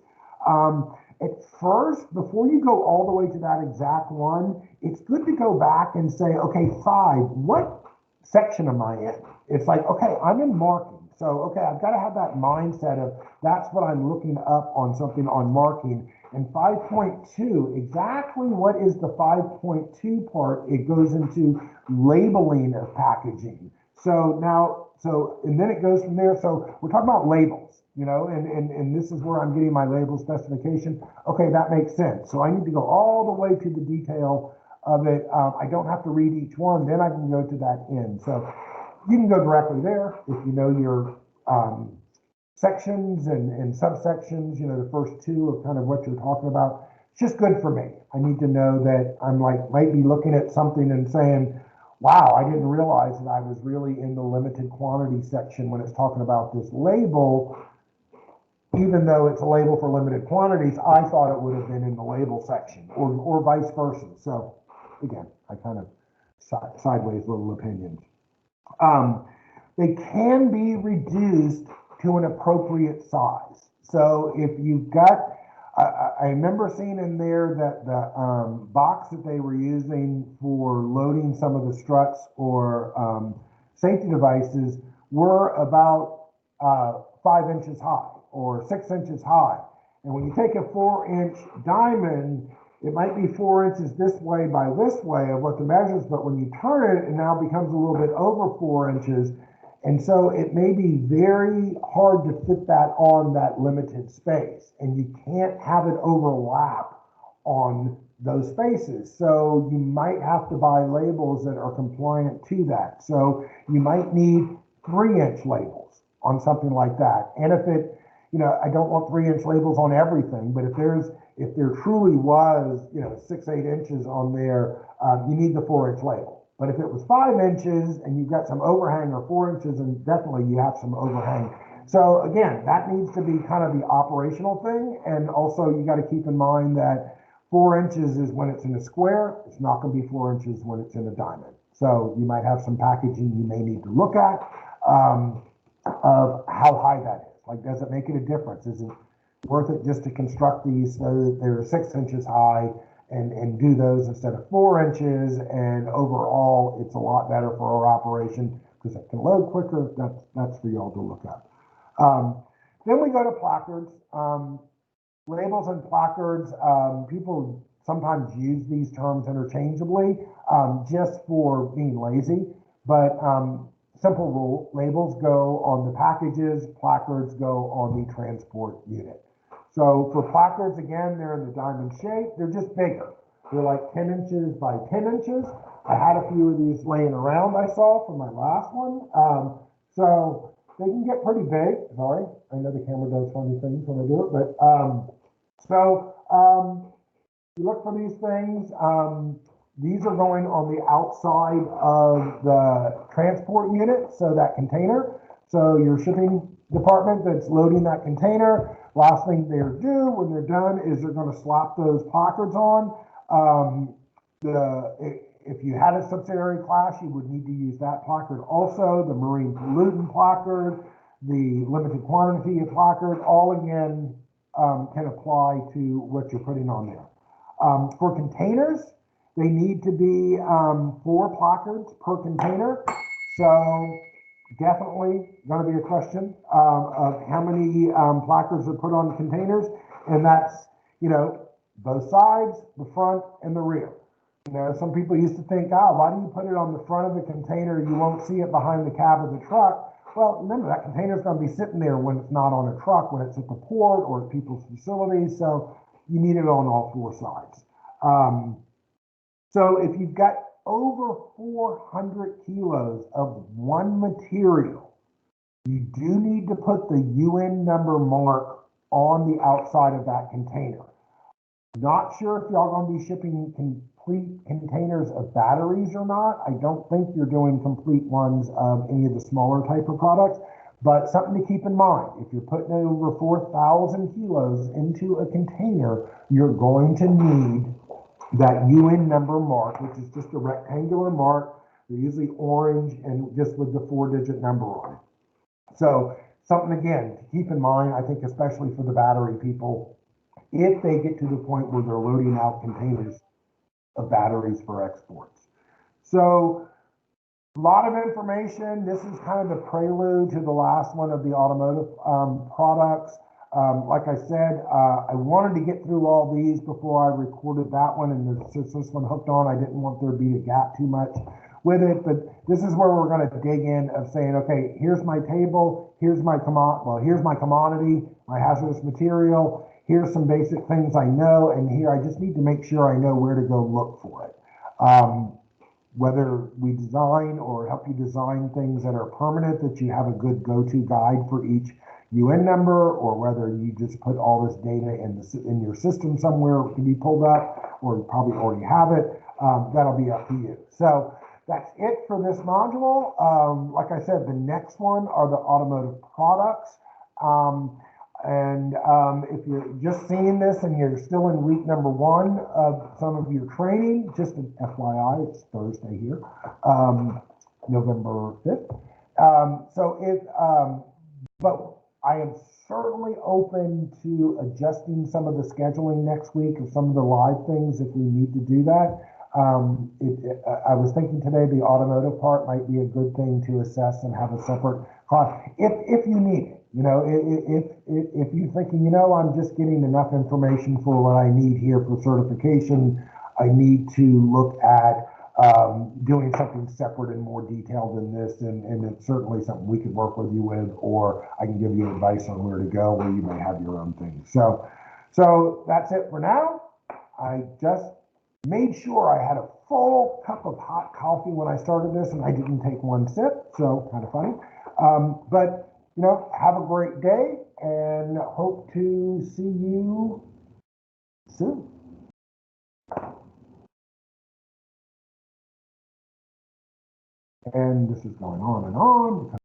At first, before you go all the way to that exact one, it's good to go back and say, okay, 5, what section am I in? It's like, okay, I'm in marking. So, okay, I've got to have that mindset of that's what I'm looking up on something on marking. And 5.2, exactly what is the 5.2 part? It goes into labeling of packaging. So now, and then it goes from there. So we're talking about labels, you know, and this is where I'm getting my label specification. Okay, that makes sense. So I need to go all the way to the detail of it. I don't have to read each one, then I can go to that end. So you can go directly there if you know your sections and subsections, you know, the first two of kind of what you're talking about. It's just good for me. I need to know that I'm like, might be looking at something and saying, wow, I didn't realize that I was really in the limited quantity section when it's talking about this label. Even though it's a label for limited quantities, I thought it would have been in the label section or vice versa. So again, I kind of sideways little opinions. They can be reduced to an appropriate size. So if you've got, I remember seeing in there that the box that they were using for loading some of the struts or safety devices were about 5 inches high or 6 inches high. And when you take a 4-inch diamond, it might be 4 inches this way by this way of what the measures, but when you turn it, it now becomes a little bit over 4 inches. And so it may be very hard to fit that on that limited space, and you can't have it overlap on those spaces. So you might have to buy labels that are compliant to that. So you might need 3-inch labels on something like that. And if it, you know, I don't want 3-inch labels on everything, but if there truly was, you know, 6-8 inches on there, you need the 4-inch label. But if it was 5 inches and you've got some overhang, or 4 inches, and definitely you have some overhang. So again, that needs to be kind of the operational thing. And also you got to keep in mind that 4 inches is when it's in a square. It's not going to be 4 inches when it's in a diamond. So you might have some packaging you may need to look at of how high that is. Like, does it make it a difference? Is it worth it just to construct these so that they're 6 inches high and do those instead of 4 inches? And overall, it's a lot better for our operation because it can load quicker. That's for y'all to look at. Then we go to placards. Labels and placards, people sometimes use these terms interchangeably just for being lazy, but simple rule, labels go on the packages, placards go on the transport unit. So for placards, again, they're in the diamond shape. They're just bigger. They're like 10 inches by 10 inches. I had a few of these laying around I saw from my last one. So they can get pretty big. Sorry, I know the camera does funny things when I do it, but you look for these things. These are going on the outside of the transport unit, so that container. So your shipping department that's loading that container, last thing they'll do when they're done is they're going to slap those placards on. If you had a subsidiary class, you would need to use that placard also. The marine pollutant placard, the limited quantity placard, all again can apply to what you're putting on there. For containers, they need to be 4 placards per container. So definitely going to be a question of how many placards are put on containers, and that's, you know, both sides, the front and the rear. You know, some people used to think, why do you put it on the front of the container? You won't see it behind the cab of the truck. Well, remember, that container is going to be sitting there when it's not on a truck, when it's at the port or at people's facilities. So you need it on all 4 sides. So if you've got over 400 kilos of one material, you do need to put the UN number mark on the outside of that container. Not sure if y'all going to be shipping complete containers of batteries or not. I don't think you're doing complete ones of any of the smaller type of products, but something to keep in mind. If you're putting over 4,000 kilos into a container, you're going to need that UN number mark, which is just a rectangular mark. They're usually orange and just with the 4-digit number on it. So something, again, to keep in mind, I think especially for the battery people, if they get to the point where they're loading out containers of batteries for exports. So A lot of information. This is kind of the prelude to the last one of the automotive products. Like I said, I wanted to get through all these before I recorded that one, and since this one hooked on, I didn't want there to be a gap too much with it. But this is where we're going to dig in of saying, okay, here's my table, here's my here's my commodity, my hazardous material. Here's some basic things I know, and here I just need to make sure I know where to go look for it. Whether we design or help you design things that are permanent, that you have a good go-to guide for each UN number, or whether you just put all this data in your system somewhere to be pulled up, or you probably already have it, that'll be up to you. So that's it for this module. Like I said, the next one are the automotive products. If you're just seeing this and you're still in week number 1 of some of your training, just an FYI, it's Thursday here, November 5th. But I am certainly open to adjusting some of the scheduling next week of some of the live things if we need to do that. I was thinking today the automotive part might be a good thing to assess and have a separate class if you need it. You know, if you're thinking, you know, I'm just getting enough information for what I need here for certification, I need to look at doing something separate and more detailed than this, and it's certainly something we could work with you with, or I can give you advice on where to go, where you may have your own things. So that's it for now. I just made sure I had a full cup of hot coffee when I started this, and I didn't take one sip, so kind of funny. But you know, have a great day, and hope to see you soon. And this is going on and on.